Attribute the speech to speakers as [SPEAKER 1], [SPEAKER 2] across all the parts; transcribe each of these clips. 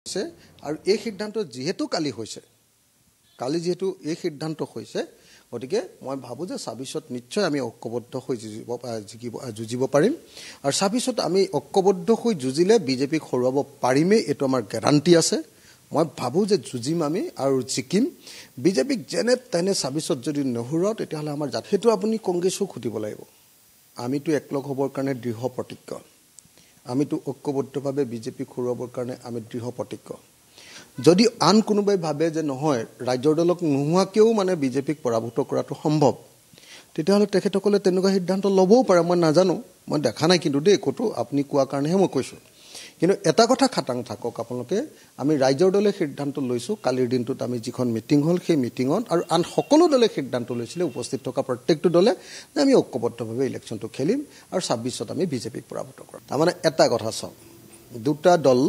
[SPEAKER 1] আৰু এই সিদ্ধান্ত যেহেতু কালি যেহেতু এই সিদ্ধান্ত হৈছে গতিকে মই ভাবোঁ যে ২৬ত নিশ্চয় আমি ঐক্যবদ্ধ হৈ যুঁজিব পাৰিম আৰু ২৬ত আমি ঐক্যবদ্ধ হৈ যুঁজিলে বিজেপিক হৰুৱাব পাৰিমেই এইটো আমাৰ গেৰাণ্টি আছে মই ভাবোঁ যে যুঁজিম আমি আৰু জিকিম বিজেপিক যেনে তেনে ২৬ত যদি নহৰুৱাও তেতিয়াহ'লে আমাৰ সেইটো আপুনি কংগ্ৰেছক সুধিব লাগিব আমিতো একলগ হ'বৰ কাৰণে দৃঢ় প্ৰতিজ্ঞ আমিতো ঐক্যবদ্ধভাৱে বিজেপিক হৰুৱাবৰ কাৰণে আমি দৃঢ় প্ৰতিজ্ঞ যদি আন কোনোবাই ভাবে যে নহয় ৰাজ্যৰ দলক নোহোৱাকেও মানে বিজেপিক পৰাভূত কৰাটো সম্ভৱ তেতিয়াহ'লে তেখেতসকলে তেনেকুৱা সিদ্ধান্ত ল'বও পাৰে মই নাজানো মই দেখা নাই কিন্তু দেই ক'তো আপুনি কোৱাৰ কাৰণেহে মই কৈছোঁ কিন্তু এটা কথা খাটাং থাকক আপোনালোকে আমি ৰাজ্যৰ দলে সিদ্ধান্ত লৈছোঁ কালিৰ দিনটোত আমি যিখন মিটিং হ'ল সেই মিটিঙত আৰু আন সকলো দলে সিদ্ধান্ত লৈছিলে উপস্থিত থকা প্ৰত্যেকটো দলে যে আমি ঐক্যবদ্ধভাৱে ইলেকশ্যনটো খেলিম আৰু ২৬ত আমি বিজেপিক পৰাভূত কৰিম তাৰমানে এটা কথা চাওক দুটা দল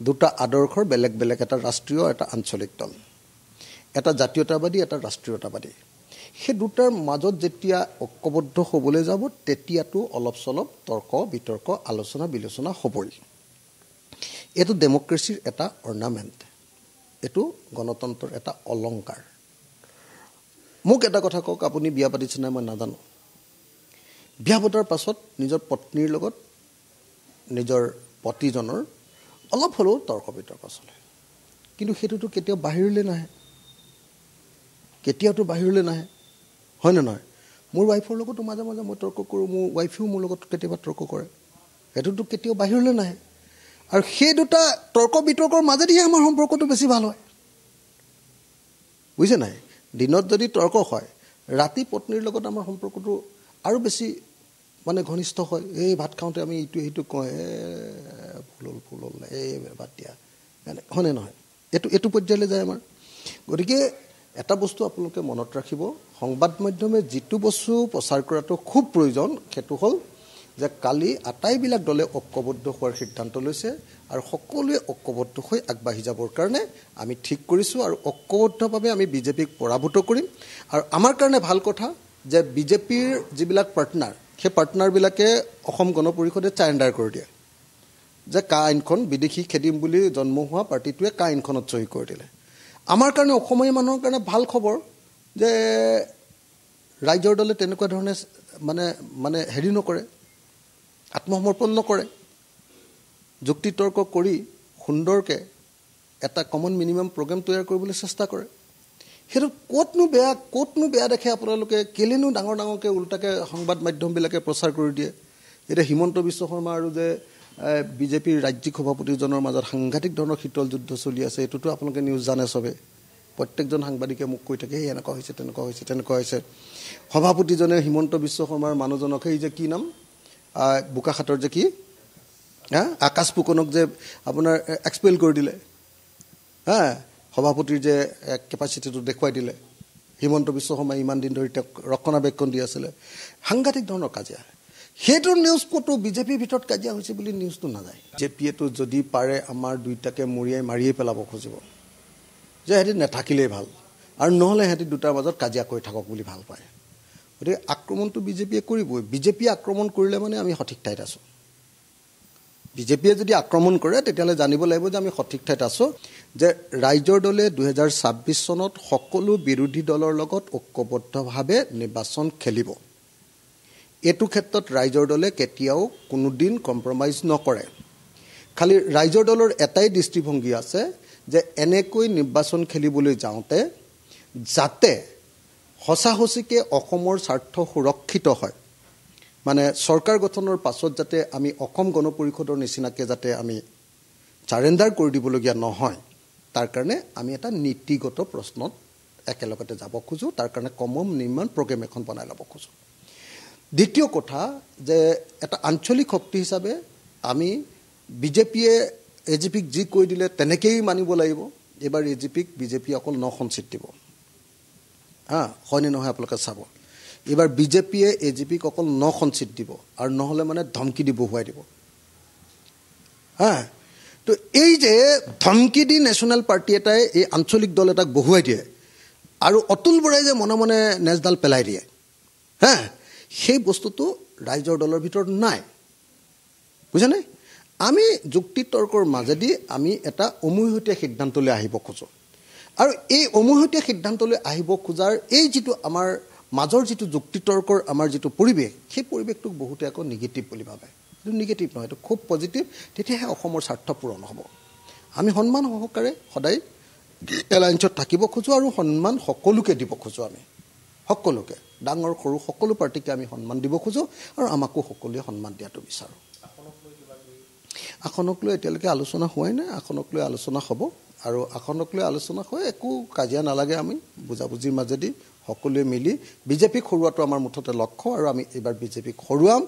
[SPEAKER 1] দুটা আদৰ্শৰ বেলেগ বেলেগ এটা ৰাষ্ট্ৰীয় এটা আঞ্চলিক দল এটা জাতীয়তাবাদী এটা ৰাষ্ট্ৰীয়তাবাদী সেই দুটাৰ মাজত যেতিয়া ঐক্যবদ্ধ হ'বলৈ যাব তেতিয়াতো অলপ চলপ তৰ্ক বিতৰ্ক আলোচনা বিলোচনা হ'বই এইটো ডেমক্ৰেচিৰ এটা অৰ্নামেণ্ট এইটো গণতন্ত্ৰৰ এটা অলংকাৰ মোক এটা কথা কওক আপুনি বিয়া পাতিছে নাই মই নাজানো বিয়া পতাৰ পাছত নিজৰ পত্নীৰ লগত নিজৰ পতিজনৰ অলপ হ'লেও তৰ্ক বিতৰ্ক চলে কিন্তু সেইটোতো কেতিয়াও বাহিৰলৈ নাহে কেতিয়াওতো বাহিৰলৈ নাহে হয় নে নহয় মোৰ ৱাইফৰ লগতো মাজে মাজে মই তৰ্ক কৰোঁ মোৰ ৱাইফেও মোৰ লগত কেতিয়াবা তৰ্ক কৰে সেইটোতো কেতিয়াও বাহিৰলৈ নাহে আৰু সেই দুটা তৰ্ক বিতৰ্কৰ মাজেদিহে আমাৰ সম্পৰ্কটো বেছি ভাল হয় বুজিছে নাই দিনত যদি তৰ্ক হয় ৰাতি পত্নীৰ লগত আমাৰ সম্পৰ্কটো আৰু বেছি মানে ঘনিষ্ঠ হয় এই ভাত খাওঁতে আমি ইটো সেইটো কওঁ ভুল হ'ল এই বাদ দিয়া হয়নে নহয় এইটো পৰ্যায়লৈ যায় আমাৰ গতিকে এটা বস্তু আপোনালোকে মনত ৰাখিব সংবাদ মাধ্যমে যিটো বস্তু প্ৰচাৰ কৰাটো খুব প্ৰয়োজন সেইটো হ'ল যে কালি আটাইবিলাক দলে ঐক্যবদ্ধ হোৱাৰ সিদ্ধান্ত লৈছে আৰু সকলোৱে ঐক্যবদ্ধ হৈ আগবাঢ়ি যাবৰ কাৰণে আমি ঠিক কৰিছোঁ আৰু ঐক্যবদ্ধভাৱে আমি বিজেপিক পৰাভূত কৰিম আৰু আমাৰ কাৰণে ভাল কথা যে বিজেপিৰ যিবিলাক পাৰ্টনাৰ সেই পাৰ্টনাৰবিলাকে অসম গণ পৰিষদে চাৰেণ্ডাৰ কৰি দিয়ে যে কা আইনখন বিদেশী খেদিম বুলি জন্ম হোৱা পাৰ্টিটোৱে কা আইনখনত চহী কৰি দিলে আমাৰ কাৰণে অসমীয়া মানুহৰ কাৰণে ভাল খবৰ যে ৰাজ্যৰ দলে তেনেকুৱা ধৰণে মানে হেৰি নকৰে আত্মসমৰ্পণ নকৰে যুক্তি তৰ্ক কৰি সুন্দৰকৈ এটা কমন মিনিমাম প্ৰগ্ৰেম তৈয়াৰ কৰিবলৈ চেষ্টা কৰে সেইটো ক'তনো বেয়া দেখে আপোনালোকে কেলেনো ডাঙৰকৈ ওলোটাকৈ সংবাদ মাধ্যমবিলাকে প্ৰচাৰ কৰি দিয়ে এতিয়া হিমন্ত বিশ্ব শৰ্মা আৰু যে বিজেপিৰ ৰাজ্যিক সভাপতিজনৰ মাজত সাংঘাতিক ধৰণৰ শীতল যুদ্ধ চলি আছে এইটোতো আপোনালোকে নিউজ জানে চবে প্ৰত্যেকজন সাংবাদিকে মোক কৈ থাকে এনেকুৱা হৈছে সভাপতিজনে হিমন্ত বিশ্ব শৰ্মাৰ মানুহজনক সেই যে কি নাম বোকাখাটৰ যে কি আকাশ ফুকনক যে আপোনাৰ এক্সপেল কৰি দিলে সভাপতিৰ যে কেপাচিটিটো দেখুৱাই দিলে হিমন্ত বিশ্ব শৰ্মাই ইমান দিন ধৰি তেওঁক ৰক্ষণাবেক্ষণ দি আছিলে সাংঘাতিক ধৰণৰ কাজিয়া সেইটো নিউজ ক'তো বিজেপিৰ ভিতৰত কাজিয়া হৈছে বুলি নিউজটো নাযায় বিজেপিয়েতো যদি পাৰে আমাৰ দুইটাকে মাৰিয়ে পেলাব খুজিব যে সিহঁতি নাথাকিলেই ভাল আৰু নহ'লে সিহঁতি দুটাৰ মাজত কাজিয়া কৰি থাকক বুলি ভাল পায় গতিকে আক্ৰমণটো বিজেপিয়ে কৰিবই বিজেপিয়ে আক্ৰমণ কৰিলে মানে আমি সঠিক ঠাইত আছোঁ বিজেপিয়ে যদি আক্ৰমণ কৰে তেতিয়াহ'লে জানিব লাগিব যে আমি সঠিক ঠাইত আছোঁ যে ৰাজ্যৰ দলে ২০২৬ চনত সকলো বিৰোধী দলৰ লগত ঐক্যবদ্ধভাৱে নিৰ্বাচন খেলিব এইটো ক্ষেত্ৰত ৰাজ্যৰ দলে কেতিয়াও কোনোদিন কম্প্ৰমাইজ নকৰে খালি ৰাজ্যৰ দলৰ এটাই দৃষ্টিভংগী আছে যে এনেকৈ নিৰ্বাচন খেলিবলৈ যাওঁতে যাতে সঁচাসঁচিকৈ অসমৰ স্বাৰ্থ সুৰক্ষিত হয় মানে চৰকাৰ গঠনৰ পাছত যাতে আমি অসম গণ পৰিষদৰ নিচিনাকৈ যাতে আমি চাৰেণ্ডাৰ কৰি দিবলগীয়া নহয় তাৰ কাৰণে আমি এটা নীতিগত প্ৰশ্নত একেলগতে যাব খোজোঁ তাৰ কাৰণে কমন নিৰ্মাণ প্ৰগ্ৰেম এখন বনাই ল'ব খোজোঁ দ্বিতীয় কথা যে এটা আঞ্চলিক শক্তি হিচাপে আমি বিজেপিয়ে এজিপিক যি কৈ দিলে তেনেকেই মানিব লাগিব এইবাৰ এজিপিক বিজেপিয়ে অকল 9খন চিট দিব হয়নে নহয় আপোনালোকে চাব এইবাৰ বিজেপিয়ে এজিপিক অকল 9খন চিট দিব আৰু নহ'লে মানে ধমকি দি বহুৱাই দিব তো এই যে ধমকি দি নেশ্যনেল পাৰ্টি এটাই এই আঞ্চলিক দল এটাক বহুৱাই দিয়ে আৰু অতুল বৰাই যে মনে মনে নেজডাল পেলাই দিয়ে সেই বস্তুটো ৰাইজৰ দলৰ ভিতৰত নাই বুজিছেনে আমি যুক্তি তৰ্কৰ মাজেদি আমি এটা অমূহতীয়া সিদ্ধান্তলৈ আহিব খোজোঁ আৰু এই অমূহতীয়া সিদ্ধান্তলৈ আহিব খোজাৰ এই যিটো আমাৰ মাজৰ যিটো যুক্তি তৰ্কৰ আমাৰ যিটো পৰিৱেশ সেই পৰিৱেশটোক বহুতে আকৌ নিগেটিভ বুলি ভাবে এইটো নিগেটিভ নহয় এইটো খুব পজিটিভ তেতিয়াহে অসমৰ স্বাৰ্থ পূৰণ হ'ব আমি সন্মান সহকাৰে সদায় এলায়েন্সত থাকিব খোজোঁ আৰু সন্মান সকলোকে দিব খোজোঁ আমি সকলোকে ডাঙৰ সৰু সকলো পাৰ্টিকে আমি সন্মান দিব খোজোঁ আৰু আমাকো সকলোৱে সন্মান দিয়াটো বিচাৰোঁ আসনক লৈ এতিয়ালৈকে আলোচনা হোৱাই নাই আসনক লৈ আলোচনা হ'ব আৰু আসনক লৈ আলোচনা হয় একো কাজিয়া নালাগে আমি বুজাবুজিৰ মাজেদি সকলোৱে মিলি বিজেপিক হৰুৱাটো আমাৰ মুঠতে লক্ষ্য আৰু আমি এইবাৰ বিজেপিক হৰুৱাম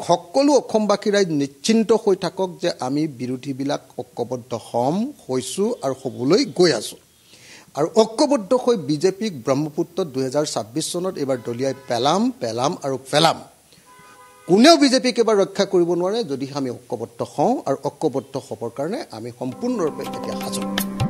[SPEAKER 1] সকলো অসমবাসী ৰাইজ নিশ্চিন্ত হৈ থাকক যে আমি বিৰোধীবিলাক ঐক্যবদ্ধ হ'ম হৈছোঁ আৰু হ'বলৈ গৈ আছোঁ আৰু ঐক্যবদ্ধ হৈ বিজেপিক ব্ৰহ্মপুত্ৰত 2026 চনত এইবাৰ দলিয়াই পেলাম আৰু পেলাম কোনেও বিজেপিক এবাৰ ৰক্ষা কৰিব নোৱাৰে যদি আমি ঐক্যবদ্ধ হওঁ আৰু ঐক্যবদ্ধ হ'বৰ কাৰণে আমি সম্পূৰ্ণৰূপে এতিয়া সাজু